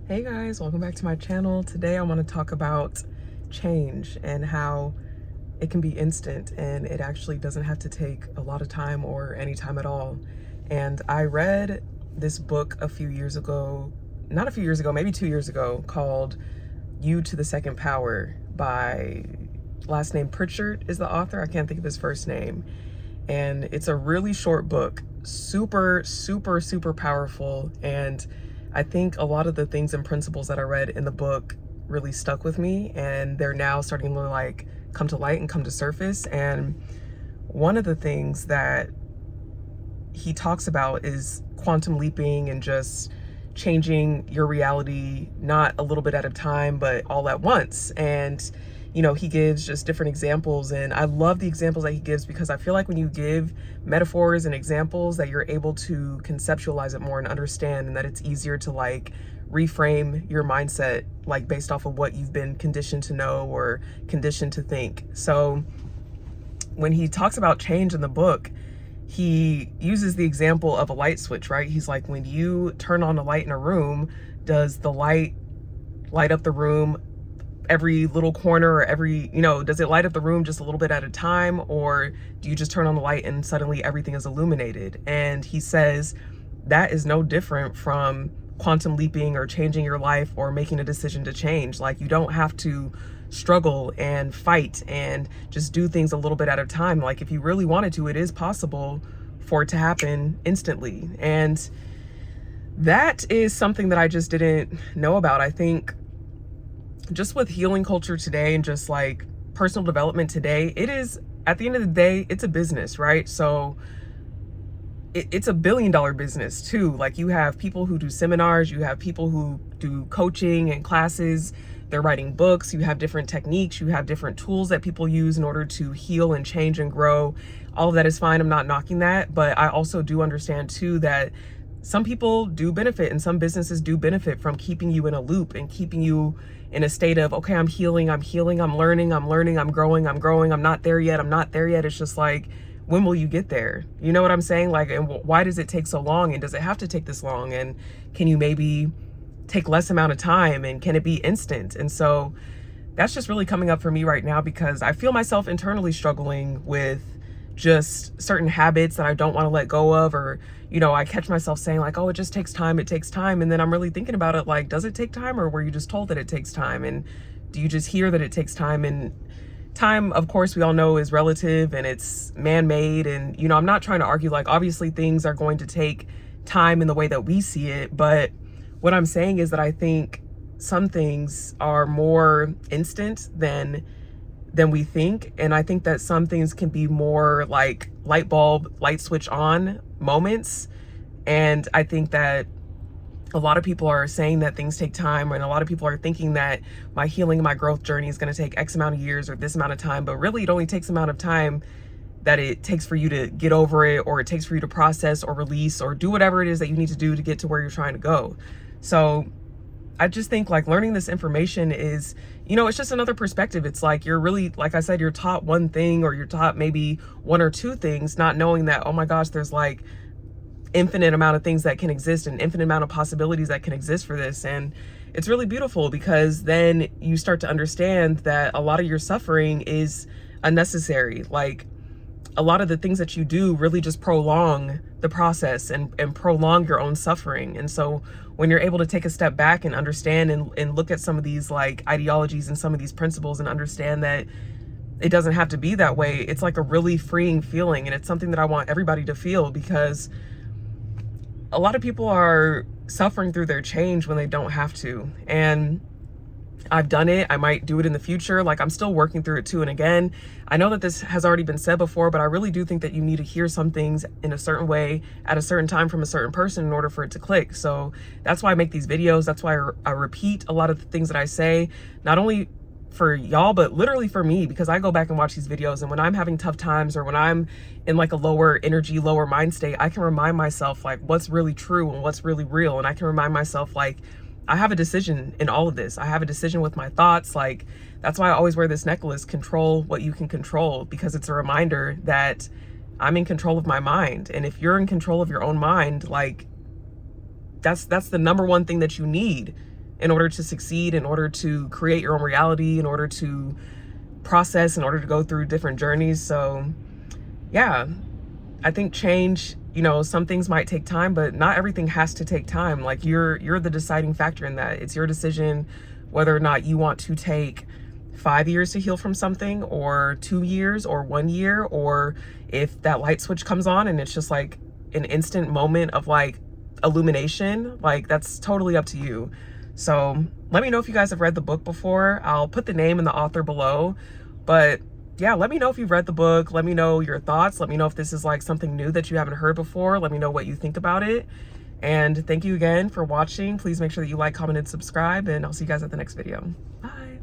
Hey guys, welcome back to my channel. Today I want to talk about change and how it can be instant and it actually doesn't have to take a lot of time or any time at all. And I read this book a few years ago, not a few years ago, maybe 2 years ago, called You to the Second Power by last name Pritchard is the author. I can't think of his first name. And it's a really short book, super, super, super powerful. And I think a lot of the things and principles that I read in the book really stuck with me, and they're now starting to like come to light and come to surface. And one of the things that he talks about is quantum leaping and just changing your reality, not a little bit at a time, but all at once. And he gives just different examples, and I love the examples that he gives because I feel like when you give metaphors and examples that you're able to conceptualize it more and understand, and that it's easier to like reframe your mindset like based off of what you've been conditioned to know or conditioned to think. So when he talks about change in the book, he uses the example of a light switch, right? He's like, when you turn on a light in a room, does the light up the room every little corner, or does it light up the room just a little bit at a time, or do you just turn on the light and suddenly everything is illuminated? And he says that is no different from quantum leaping or changing your life or making a decision to change. Like, you don't have to struggle and fight and just do things a little bit at a time. Like, if you really wanted to, it is possible for it to happen instantly. And that is something that I just didn't know about. I think just with healing culture today and just like personal development today, it is, at the end of the day, it's a business, right? So it's a billion-dollar business too. Like, you have people who do seminars, you have people who do coaching and classes, they're writing books, you have different techniques, you have different tools that people use in order to heal and change and grow. All of that is fine, I'm not knocking that, but I also do understand too that some people do benefit and some businesses do benefit from keeping you in a loop and keeping you in a state of, okay, I'm healing, I'm learning, I'm growing, I'm not there yet, It's just like, when will you get there? You know what I'm saying? Like, and why does it take so long? And does it have to take this long? And can you maybe take less amount of time? And can it be instant? And so that's just really coming up for me right now, because I feel myself internally struggling with just certain habits that I don't want to let go of, or I catch myself saying like, oh, it just takes time, and then I'm really thinking about it like, does it take time, or were you just told that it takes time? And do you just hear that it takes time? And time, of course, we all know is relative and it's man-made, and I'm not trying to argue, like, obviously things are going to take time in the way that we see it, but what I'm saying is that I think some things are more instant than we think. And I think that some things can be more like light bulb, light switch on moments. And I think that a lot of people are saying that things take time, and a lot of people are thinking that my healing, my growth journey is going to take X amount of years or this amount of time, but really it only takes the amount of time that it takes for you to get over it, or it takes for you to process or release or do whatever it is that you need to do to get to where you're trying to go. So I just think like learning this information is, it's just another perspective. It's like, you're really, like I said, you're taught one thing, or you're taught maybe one or two things, not knowing that, oh my gosh, there's like infinite amount of things that can exist and infinite amount of possibilities that can exist for this. And it's really beautiful, because then you start to understand that a lot of your suffering is unnecessary. Like, a lot of the things that you do really just prolong the process and prolong your own suffering. And so when you're able to take a step back and understand and look at some of these like ideologies and some of these principles and understand that it doesn't have to be that way, it's like a really freeing feeling. And it's something that I want everybody to feel, because a lot of people are suffering through their change when they don't have to. And I've done it. I might do it in the future. Like, I'm still working through it too. And again, I know that this has already been said before, but I really do think that you need to hear some things in a certain way at a certain time from a certain person in order for it to click. So that's why I make these videos. That's why I repeat a lot of the things that I say, not only for y'all, but literally for me, because I go back and watch these videos, and when I'm having tough times or when I'm in like a lower energy, lower mind state, I can remind myself like what's really true and what's really real. And I can remind myself like, I have a decision in all of this. I have a decision with my thoughts. Like, that's why I always wear this necklace, control what you can control, because it's a reminder that I'm in control of my mind. And if you're in control of your own mind, like, that's the number one thing that you need in order to succeed, in order to create your own reality, in order to process, in order to go through different journeys. So yeah, I think change, you know, some things might take time, but not everything has to take time. Like you're the deciding factor in that. It's your decision whether or not you want to take 5 years to heal from something, or 2 years, or 1 year, or if that light switch comes on and it's just like an instant moment of like illumination, like that's totally up to you. So let me know if you guys have read the book before. I'll put the name and the author below, but yeah, let me know if you've read the book. Let me know your thoughts. Let me know if this is like something new that you haven't heard before. Let me know what you think about it. And thank you again for watching. Please make sure that you like, comment, and subscribe, and I'll see you guys at the next video. Bye.